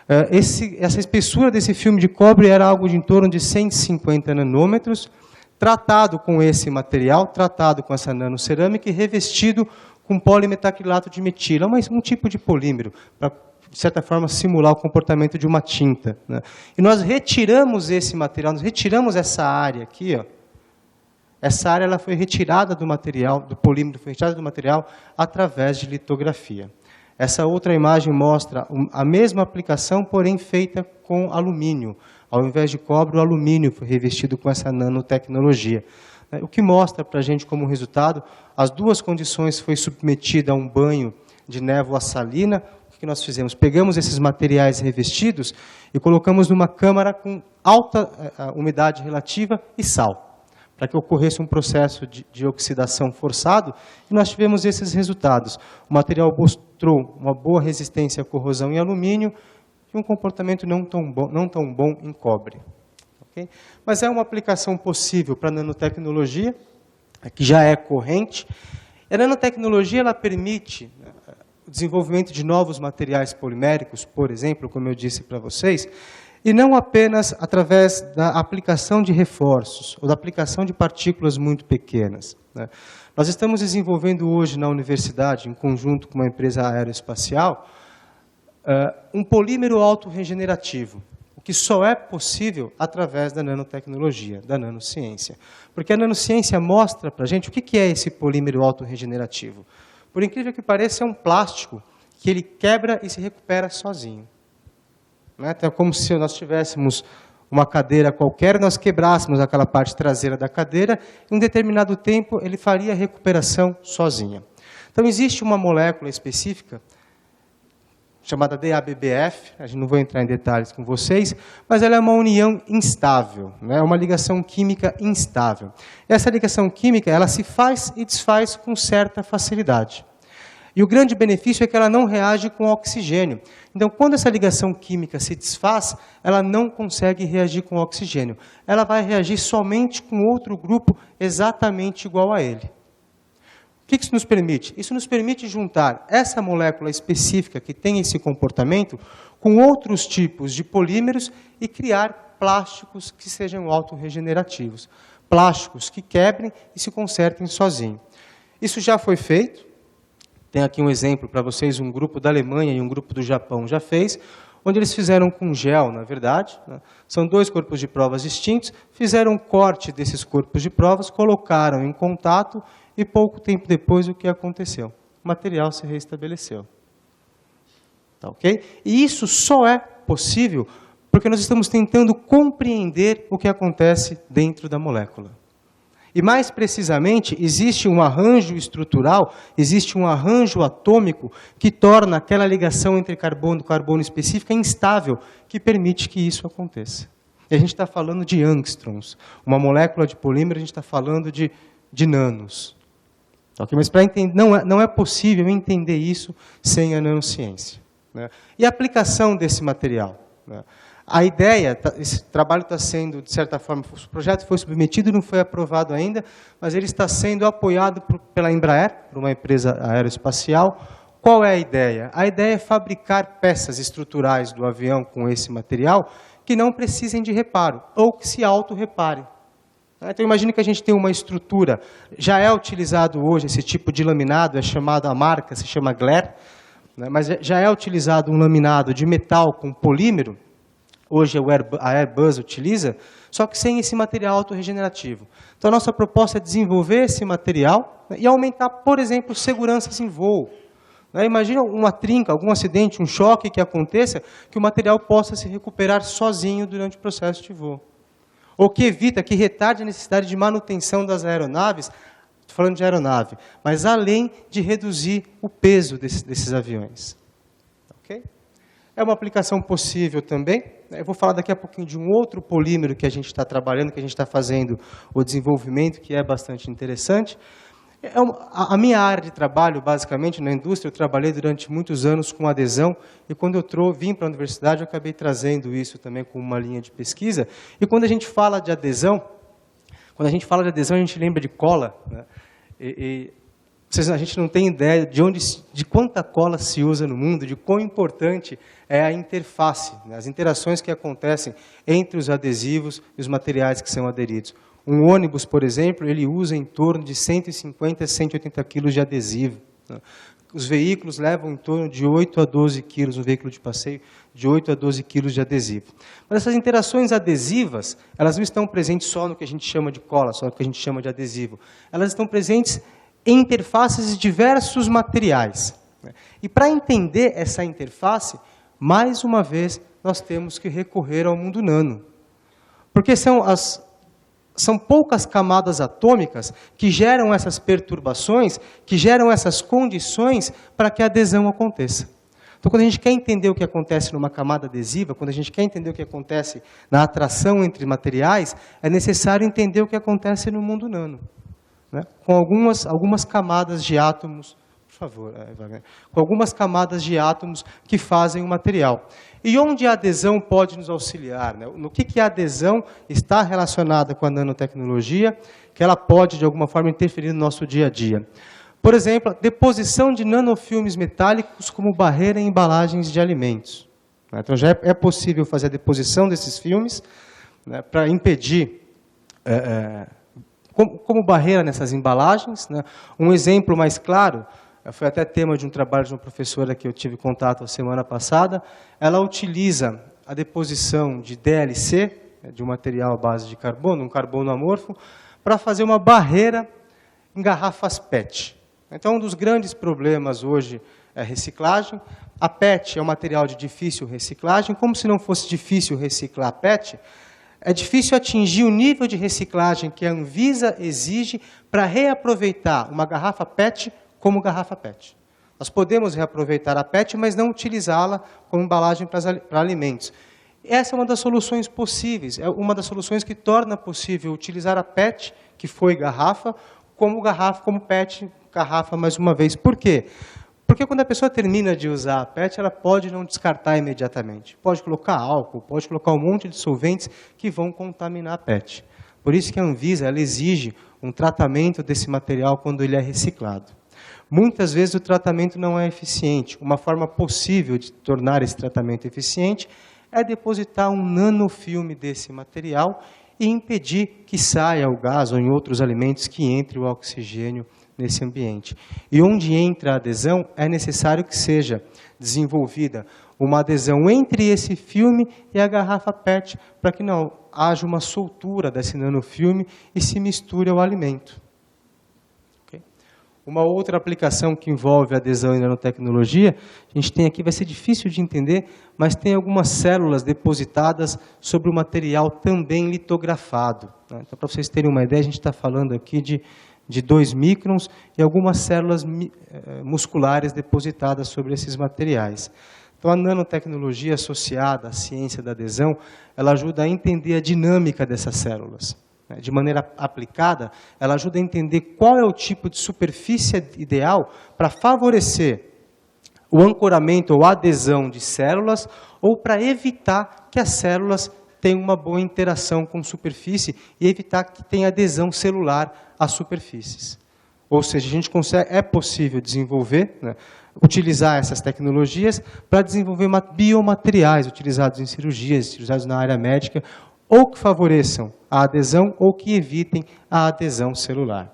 Essa espessura desse filme de cobre era algo de em torno de 150 nanômetros, tratado com esse material, tratado com essa nanocerâmica e revestido com polimetacrilato de metila, um tipo de polímero, para, de certa forma, simular o comportamento de uma tinta, né? E nós retiramos esse material, nós retiramos essa área aqui, ó. Essa área ela foi retirada do material, do polímero, foi retirada do material através de litografia. Essa outra imagem mostra a mesma aplicação, porém feita com alumínio. Ao invés de cobre, o alumínio foi revestido com essa nanotecnologia. O que mostra para a gente como resultado, as duas condições foi submetida a um banho de névoa salina. O que nós fizemos? Pegamos esses materiais revestidos e colocamos numa câmara com alta umidade relativa e sal, para que ocorresse um processo de oxidação forçado, e nós tivemos esses resultados. O material mostrou uma boa resistência à corrosão em alumínio e um comportamento não tão bom em cobre. Okay? Mas é uma aplicação possível para a nanotecnologia, que já é corrente. A nanotecnologia ela permite o desenvolvimento de novos materiais poliméricos, por exemplo, como eu disse para vocês, e não apenas através da aplicação de reforços ou da aplicação de partículas muito pequenas, né? Nós estamos desenvolvendo hoje na universidade, em conjunto com uma empresa aeroespacial, um polímero autorregenerativo, o que só é possível através da nanotecnologia, da nanociência. Porque a nanociência mostra para a gente o que é esse polímero autorregenerativo. Por incrível que pareça, é um plástico que ele quebra e se recupera sozinho. Então, é como se nós tivéssemos uma cadeira qualquer, nós quebrássemos aquela parte traseira da cadeira, em um determinado tempo ele faria a recuperação sozinha. Então, existe uma molécula específica, chamada DABBF, a gente não vou entrar em detalhes com vocês, mas ela é uma união instável, né? É uma ligação química instável. Essa ligação química ela se faz e desfaz com certa facilidade. E o grande benefício é que ela não reage com oxigênio. Então, quando essa ligação química se desfaz, ela não consegue reagir com oxigênio. Ela vai reagir somente com outro grupo exatamente igual a ele. O que isso nos permite? Isso nos permite juntar essa molécula específica que tem esse comportamento com outros tipos de polímeros e criar plásticos que sejam autorregenerativos. Plásticos que quebrem e se consertem sozinhos. Isso já foi feito. Tem aqui um exemplo para vocês, um grupo da Alemanha e um grupo do Japão já fez, onde eles fizeram com gel, na verdade, né? São dois corpos de provas distintos, fizeram um corte desses corpos de provas, colocaram em contato e pouco tempo depois o que aconteceu? O material se restabeleceu. Tá, ok? E isso só é possível porque nós estamos tentando compreender o que acontece dentro da molécula. E, mais precisamente, existe um arranjo estrutural, existe um arranjo atômico que torna aquela ligação entre carbono e carbono específica instável, que permite que isso aconteça. E a gente está falando de angstroms. Uma molécula de polímero, a gente está falando de nanos. Okay? Mas não é possível entender isso sem a nanociência, né? E a aplicação desse material, né? A ideia, esse trabalho está sendo, de certa forma, o projeto foi submetido e não foi aprovado ainda, mas ele está sendo apoiado pela Embraer, por uma empresa aeroespacial. Qual é a ideia? A ideia é fabricar peças estruturais do avião com esse material que não precisem de reparo, ou que se auto-reparem. Então, imagine que a gente tem uma estrutura, já é utilizado hoje esse tipo de laminado, é chamado, a marca se chama Glare, né, mas já é utilizado um laminado de metal com polímero. Hoje a Airbus utiliza, só que sem esse material autorregenerativo. Então, a nossa proposta é desenvolver esse material, né, e aumentar, por exemplo, seguranças em voo. Imagina uma trinca, algum acidente, um choque que aconteça, que o material possa se recuperar sozinho durante o processo de voo. Ou que evita, que retarde a necessidade de manutenção das aeronaves, estou falando de aeronave, mas além de reduzir o peso desses aviões. Okay? É uma aplicação possível também. Eu vou falar daqui a pouquinho de um outro polímero que a gente está trabalhando, que a gente está fazendo o desenvolvimento, que é bastante interessante. A minha área de trabalho, basicamente, na indústria, eu trabalhei durante muitos anos com adesão, e quando eu vim para a universidade, eu acabei trazendo isso também como uma linha de pesquisa. E quando a gente fala de adesão, a gente lembra de cola, né? A gente não tem ideia de quanta cola se usa no mundo, de quão importante é a interface, né? As interações que acontecem entre os adesivos e os materiais que são aderidos. Um ônibus, por exemplo, ele usa em torno de 150 a 180 quilos de adesivo, né? Os veículos levam em torno de 8 a 12 quilos, um veículo de passeio, de 8 a 12 quilos de adesivo. Mas essas interações adesivas, elas não estão presentes só no que a gente chama de cola, só no que a gente chama de adesivo. Elas estão presentes em interfaces de diversos materiais. E para entender essa interface, mais uma vez, nós temos que recorrer ao mundo nano. Porque são poucas camadas atômicas que geram essas perturbações, que geram essas condições para que a adesão aconteça. Então, quando a gente quer entender o que acontece numa camada adesiva, quando a gente quer entender o que acontece na atração entre materiais, é necessário entender o que acontece no mundo nano, né? Com algumas camadas de átomos, por favor, com algumas camadas de átomos que fazem o material. E onde a adesão pode nos auxiliar, né? No que a adesão está relacionada com a nanotecnologia, que ela pode, de alguma forma, interferir no nosso dia a dia. Por exemplo, a deposição de nanofilmes metálicos como barreira em embalagens de alimentos. Então, já é possível fazer a deposição desses filmes, né, para impedir, como barreira nessas embalagens, né? Um exemplo mais claro, foi até tema de um trabalho de uma professora que eu tive contato a semana passada. Ela utiliza a deposição de DLC, de um material à base de carbono, um carbono amorfo, para fazer uma barreira em garrafas PET. Então, um dos grandes problemas hoje é a reciclagem. A PET é um material de difícil reciclagem. Como se não fosse difícil reciclar a PET, é difícil atingir o nível de reciclagem que a Anvisa exige para reaproveitar uma garrafa PET como garrafa PET. Nós podemos reaproveitar a PET, mas não utilizá-la como embalagem para alimentos. Essa é uma das soluções possíveis, é uma das soluções que torna possível utilizar a PET, que foi garrafa, como PET, garrafa mais uma vez. Por quê? Porque quando a pessoa termina de usar a PET, ela pode não descartar imediatamente. Pode colocar álcool, pode colocar um monte de solventes que vão contaminar a PET. Por isso que a Anvisa ela exige um tratamento desse material quando ele é reciclado. Muitas vezes o tratamento não é eficiente. Uma forma possível de tornar esse tratamento eficiente é depositar um nanofilme desse material e impedir que saia o gás ou em outros alimentos que entre o oxigênio nesse ambiente. E onde entra a adesão, é necessário que seja desenvolvida uma adesão entre esse filme e a garrafa PET, para que não haja uma soltura desse nanofilme e se misture ao alimento. Okay? Uma outra aplicação que envolve adesão em nanotecnologia, a gente tem aqui, vai ser difícil de entender, mas tem algumas células depositadas sobre o material também litografado. Né? Então, para vocês terem uma ideia, a gente está falando aqui de 2 microns e algumas células musculares depositadas sobre esses materiais. Então, a nanotecnologia associada à ciência da adesão, ela ajuda a entender a dinâmica dessas células. De maneira aplicada, ela ajuda a entender qual é o tipo de superfície ideal para favorecer o ancoramento ou adesão de células ou para evitar que as células tenham uma boa interação com superfície e evitar que tenha adesão celular às superfícies. Ou seja, é possível desenvolver, né, utilizar essas tecnologias para desenvolver biomateriais utilizados em cirurgias, utilizados na área médica, ou que favoreçam a adesão ou que evitem a adesão celular.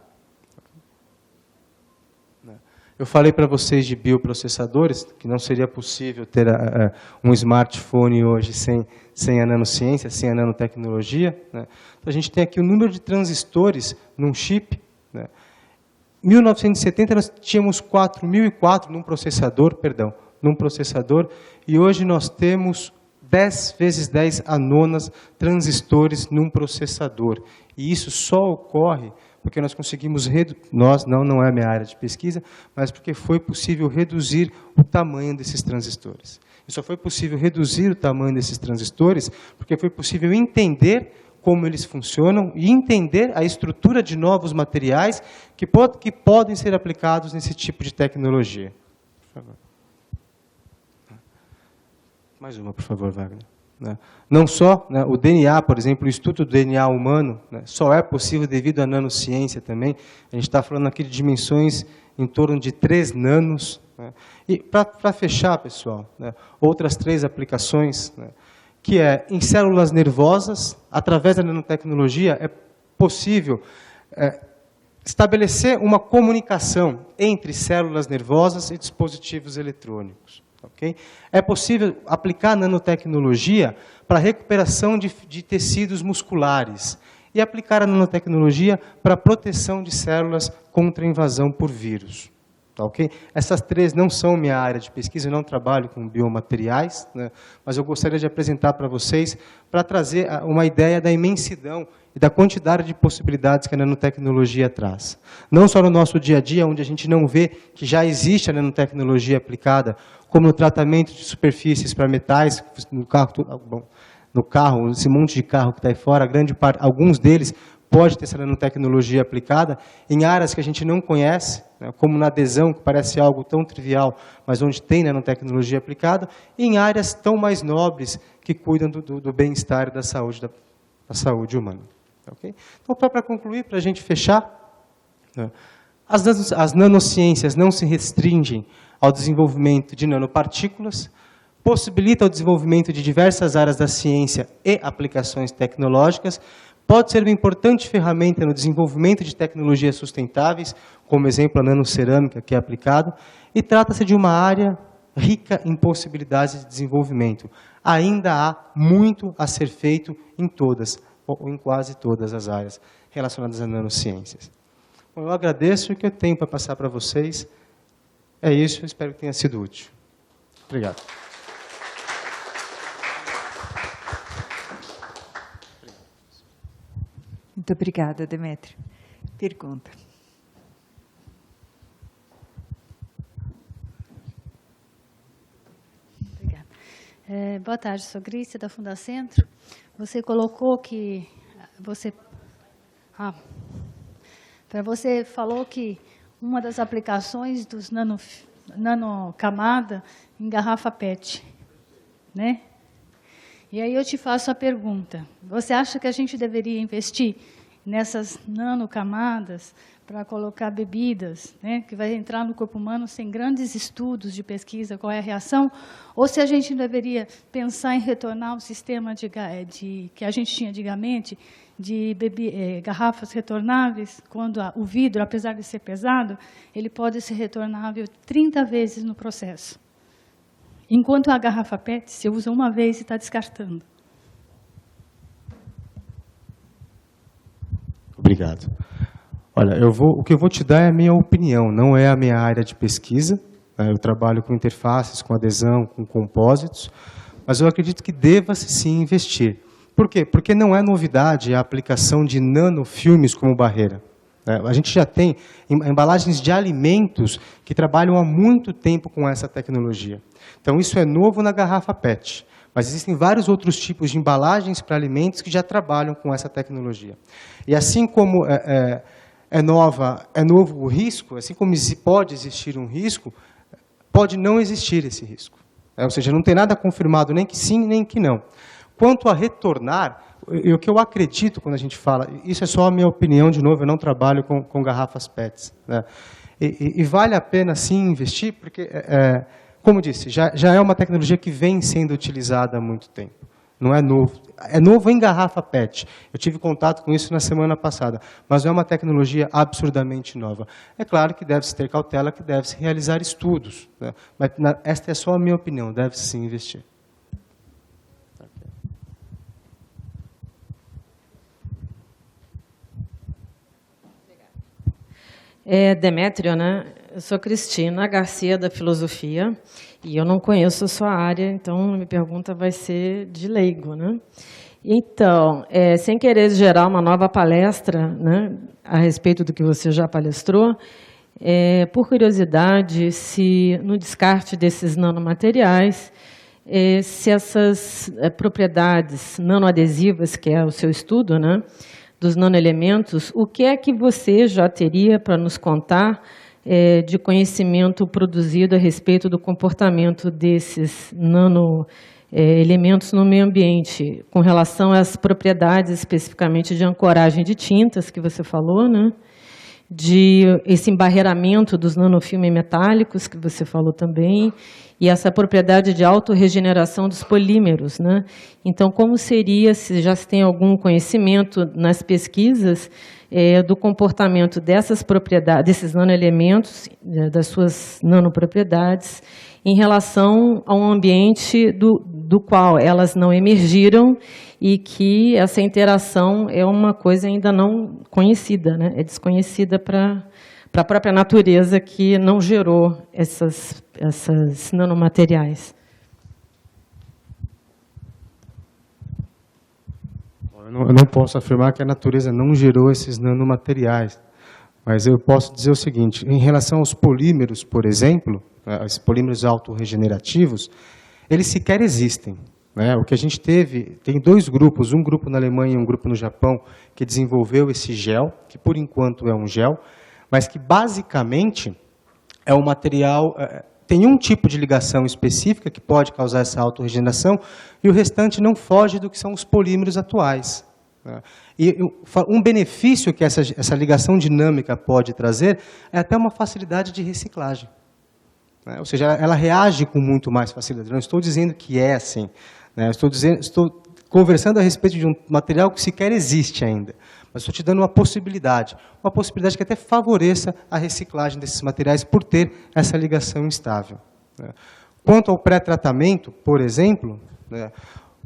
Eu falei para vocês de bioprocessadores, que não seria possível ter um smartphone hoje sem a nanociência, sem a nanotecnologia. Né? Então, a gente tem aqui o número de transistores num chip. Né? Em 1970, nós tínhamos 4.004 num processador, e hoje nós temos 10 vezes 10 anonas transistores num processador. E isso só ocorre porque nós conseguimos não é a minha área de pesquisa, mas porque foi possível reduzir o tamanho desses transistores. E só foi possível reduzir o tamanho desses transistores porque foi possível entender como eles funcionam e entender a estrutura de novos materiais que podem ser aplicados nesse tipo de tecnologia. Por favor. Mais uma, por favor, Wagner. Não só o DNA, por exemplo, o estudo do DNA humano só é possível devido à nanociência também. A gente está falando aqui de dimensões em torno de 3 nanos. E para fechar, pessoal, outras 3 aplicações, que é em células nervosas, através da nanotecnologia, é possível estabelecer uma comunicação entre células nervosas e dispositivos eletrônicos. Okay? É possível aplicar nanotecnologia para a recuperação de tecidos musculares e aplicar a nanotecnologia para a proteção de células contra a invasão por vírus. Tá, okay? Essas 3 não são minha área de pesquisa, eu não trabalho com biomateriais, mas eu gostaria de apresentar para vocês, para trazer uma ideia da imensidão e da quantidade de possibilidades que a nanotecnologia traz. Não só no nosso dia a dia, onde a gente não vê que já existe a nanotecnologia aplicada, como no tratamento de superfícies para metais, no carro, esse monte de carro que está aí fora, alguns deles pode ter essa nanotecnologia aplicada em áreas que a gente não conhece, como na adesão, que parece algo tão trivial, mas onde tem nanotecnologia aplicada, e em áreas tão mais nobres que cuidam do bem-estar e da saúde humana. Okay? Então, para concluir, para a gente fechar, as nanociências não se restringem ao desenvolvimento de nanopartículas, possibilita o desenvolvimento de diversas áreas da ciência e aplicações tecnológicas, pode ser uma importante ferramenta no desenvolvimento de tecnologias sustentáveis, como exemplo a nanocerâmica que é aplicado, e trata-se de uma área rica em possibilidades de desenvolvimento. Ainda há muito a ser feito em todas, ou em quase todas as áreas relacionadas a nanociências. Bom, eu agradeço o que eu tenho para passar para vocês. É isso, eu espero que tenha sido útil. Obrigado. Muito obrigada, Demétrio. Pergunta. Obrigada. Boa tarde, sou Grícia, da Fundacentro. Você colocou que você falou que uma das aplicações dos nanocamada em garrafa PET, né? E aí eu te faço a pergunta, você acha que a gente deveria investir nessas nanocamadas para colocar bebidas, né, que vai entrar no corpo humano sem grandes estudos de pesquisa, qual é a reação, ou se a gente deveria pensar em retornar ao sistema que a gente tinha antigamente, de garrafas retornáveis, quando o vidro, apesar de ser pesado, ele pode ser retornável 30 vezes no processo. Enquanto a garrafa PET, você usa uma vez e está descartando. Obrigado. Olha, o que eu vou te dar é a minha opinião, não é a minha área de pesquisa. Eu trabalho com interfaces, com adesão, com compósitos, mas eu acredito que deva-se sim investir. Por quê? Porque não é novidade a aplicação de nanofilmes como barreira. A gente já tem embalagens de alimentos que trabalham há muito tempo com essa tecnologia. Então, isso é novo na garrafa PET. Mas existem vários outros tipos de embalagens para alimentos que já trabalham com essa tecnologia. E assim como é novo o risco, assim como pode existir um risco, pode não existir esse risco. Ou seja, não tem nada confirmado, nem que sim, nem que não. Quanto a retornar, o que eu acredito quando a gente fala, isso é só a minha opinião, de novo, eu não trabalho com garrafas PETs, né? E vale a pena sim investir, porque, como disse, já é uma tecnologia que vem sendo utilizada há muito tempo. Não é novo. É novo em garrafa PET. Eu tive contato com isso na semana passada, mas não é uma tecnologia absurdamente nova. É claro que deve-se ter cautela, que deve-se realizar estudos, né? Mas esta é só a minha opinião, deve-se sim investir. Demétrio, né? Eu sou Cristina Garcia, da Filosofia, e eu não conheço a sua área, então minha pergunta vai ser de leigo, né? Então, sem querer gerar uma nova palestra, né, a respeito do que você já palestrou, por curiosidade, se no descarte desses nanomateriais, se essas propriedades nanoadesivas, que é o seu estudo, né, dos nanoelementos, o que é que você já teria para nos contar de conhecimento produzido a respeito do comportamento desses nanoelementos no meio ambiente, com relação às propriedades especificamente de ancoragem de tintas, que você falou, né? De esse embarreiramento dos nanofilmes metálicos, que você falou também, e essa propriedade de autorregeneração dos polímeros, né? Então, como seria, se já se tem algum conhecimento nas pesquisas do comportamento dessas propriedades, desses nanoelementos, das suas nanopropriedades, em relação a um ambiente do qual elas não emergiram e que essa interação é uma coisa ainda não conhecida, né? É desconhecida para a própria natureza que não gerou essas nanomateriais. Eu não posso afirmar que a natureza não gerou esses nanomateriais, mas eu posso dizer o seguinte, em relação aos polímeros, por exemplo, os polímeros autorregenerativos, eles sequer existem. Né? O que a gente tem dois grupos, um grupo na Alemanha e um grupo no Japão, que desenvolveu esse gel, que por enquanto é um gel, mas que basicamente é um material, tem um tipo de ligação específica que pode causar essa autorregeneração, e o restante não foge do que são os polímeros atuais. Né? E um benefício que essa ligação dinâmica pode trazer é até uma facilidade de reciclagem. Né? Ou seja, ela reage com muito mais facilidade. Não estou dizendo que é assim. Né? Estou conversando a respeito de um material que sequer existe ainda. Mas estou te dando uma possibilidade que até favoreça a reciclagem desses materiais por ter essa ligação instável. Né? Quanto ao pré-tratamento, por exemplo, né,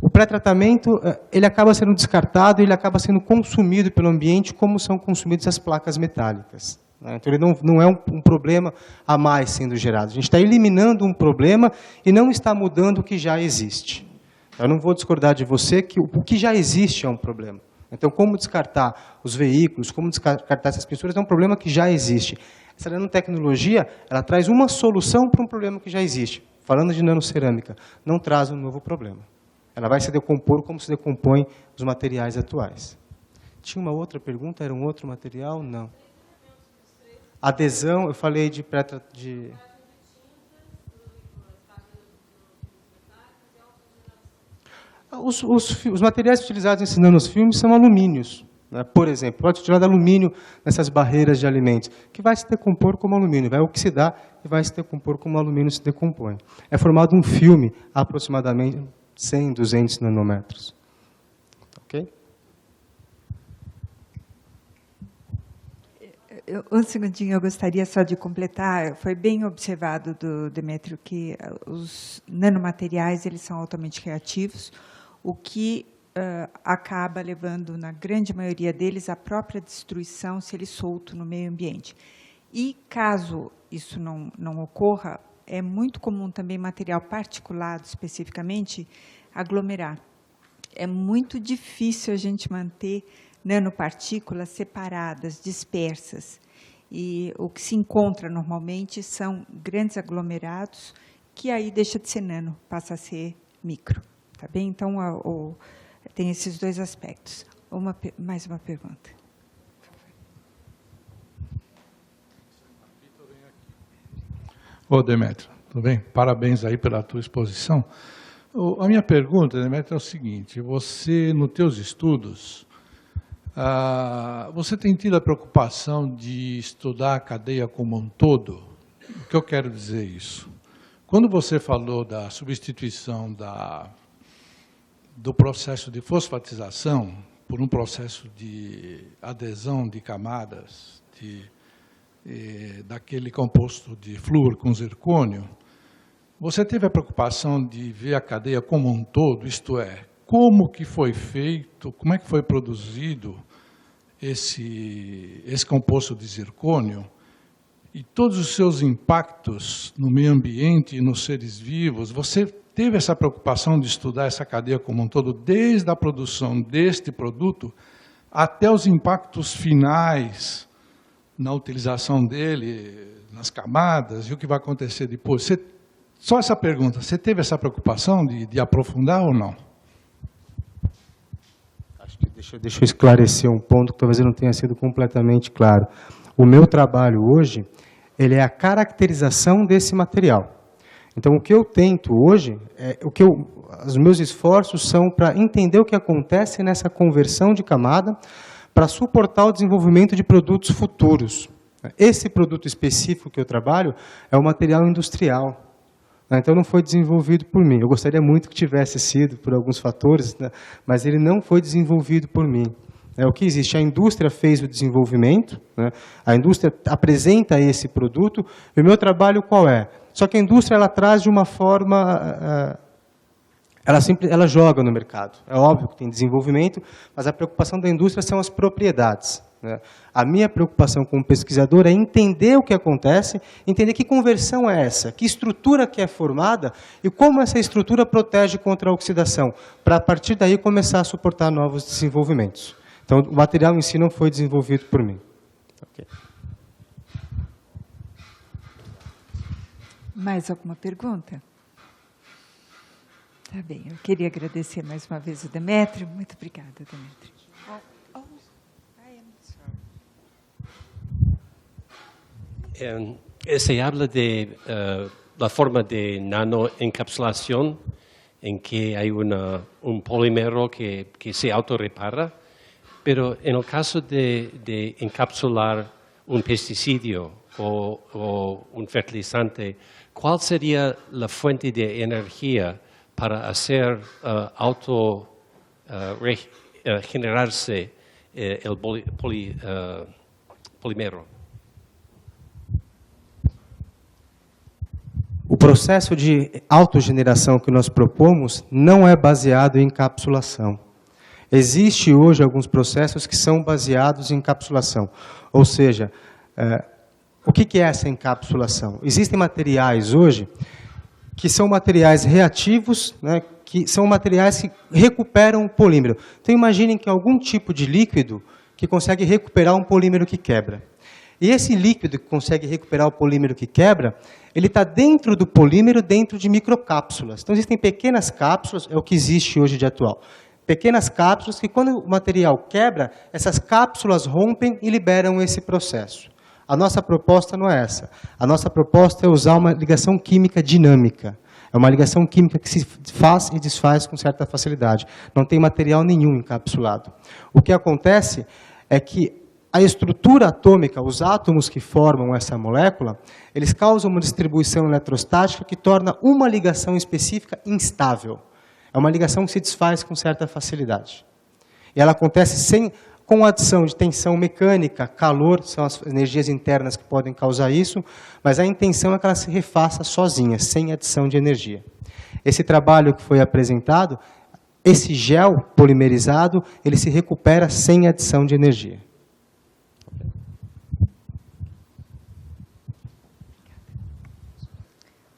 o pré-tratamento ele acaba sendo descartado e ele acaba sendo consumido pelo ambiente como são consumidas as placas metálicas. Né? Então, ele não é um problema a mais sendo gerado. A gente está eliminando um problema e não está mudando o que já existe. Eu não vou discordar de você que o que já existe é um problema. Então, como descartar os veículos, como descartar essas pinturas, é um problema que já existe. Essa nanotecnologia, ela traz uma solução para um problema que já existe. Falando de nanocerâmica, não traz um novo problema. Ela vai se decompor como se decompõem os materiais atuais. Tinha uma outra pergunta? Era um outro material? Não. Adesão, eu falei de... Os materiais utilizados nesses nanofilmes são alumínios. Né? Por exemplo, pode ser utilizado alumínio nessas barreiras de alimentos, que vai se decompor como alumínio, vai oxidar e vai se decompor como alumínio se decompõe. É formado um filme, aproximadamente 100, 200 nanômetros. Ok? Um segundinho, eu gostaria só de completar. Foi bem observado do Demétrio que os nanomateriais eles são altamente reativos, o que acaba levando, na grande maioria deles, à própria destruição se ele solto no meio ambiente. E, caso isso não ocorra, é muito comum também material particulado, especificamente, aglomerar. É muito difícil a gente manter nanopartículas separadas, dispersas. E o que se encontra normalmente são grandes aglomerados, que aí deixa de ser nano, passa a ser micro. Tá bem? Então, tem esses dois aspectos. Mais uma pergunta. Ô, Demétrio, tudo bem? Parabéns aí pela tua exposição. A minha pergunta, Demétrio, é o seguinte: você, nos teus estudos, você tem tido a preocupação de estudar a cadeia como um todo? O que eu quero dizer isso? Quando você falou da substituição do processo de fosfatização por um processo de adesão de camadas daquele composto de flúor com zircônio, você teve a preocupação de ver a cadeia como um todo, isto é, como que foi feito, como é que foi produzido esse composto de zircônio e todos os seus impactos no meio ambiente e nos seres vivos, você teve essa preocupação de estudar essa cadeia como um todo, desde a produção deste produto até os impactos finais na utilização dele, nas camadas, e o que vai acontecer depois? Só essa pergunta, você teve essa preocupação de aprofundar ou não? Acho que deixa eu esclarecer um ponto que talvez eu não tenha sido completamente claro. O meu trabalho hoje, ele é a caracterização desse material. Então, o que eu tento hoje, os meus esforços são para entender o que acontece nessa conversão de camada para suportar o desenvolvimento de produtos futuros. Esse produto específico que eu trabalho é o material industrial. Então, não foi desenvolvido por mim. Eu gostaria muito que tivesse sido, por alguns fatores, mas ele não foi desenvolvido por mim. O que existe? A indústria fez o desenvolvimento, a indústria apresenta esse produto, e o meu trabalho qual é? Só que a indústria ela traz de uma forma, ela joga no mercado. É óbvio que tem desenvolvimento, mas a preocupação da indústria são as propriedades. A minha preocupação como pesquisador é entender o que acontece, entender que conversão é essa, que estrutura que é formada e como essa estrutura protege contra a oxidação, para a partir daí começar a suportar novos desenvolvimentos. Então, o material em si não foi desenvolvido por mim. Okay. Mais alguma pergunta? Tá bem, eu queria agradecer mais uma vez o Demétrio. Muito obrigada, Demétrio. Se habla de la forma de nanoencapsulación en que hay un polímero que se autorrepara, pero en el caso de encapsular un pesticida o un fertilizante, ¿cuál sería la fuente de energía para hacer generarse el polímero? O processo de autogeneração que nós propomos não é baseado em encapsulação. Existem hoje alguns processos que são baseados em encapsulação. Ou seja, o que é essa encapsulação? Existem materiais hoje que são materiais reativos, que são materiais que recuperam o polímero. Então, imaginem que algum tipo de líquido que consegue recuperar um polímero que quebra. E esse líquido que consegue recuperar o polímero que quebra, ele está dentro do polímero, dentro de microcápsulas. Então, existem pequenas cápsulas, é o que existe hoje de atual. Pequenas cápsulas que, quando o material quebra, essas cápsulas rompem e liberam esse processo. A nossa proposta não é essa. A nossa proposta é usar uma ligação química dinâmica. É uma ligação química que se faz e desfaz com certa facilidade. Não tem material nenhum encapsulado. O que acontece é que a estrutura atômica, os átomos que formam essa molécula, eles causam uma distribuição eletrostática que torna uma ligação específica instável. É uma ligação que se desfaz com certa facilidade. E ela acontece com a adição de tensão mecânica, calor, são as energias internas que podem causar isso, mas a intenção é que ela se refaça sozinha, sem adição de energia. Esse trabalho que foi apresentado, esse gel polimerizado, ele se recupera sem adição de energia.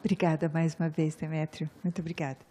Obrigada mais uma vez, Demétrio. Muito obrigada.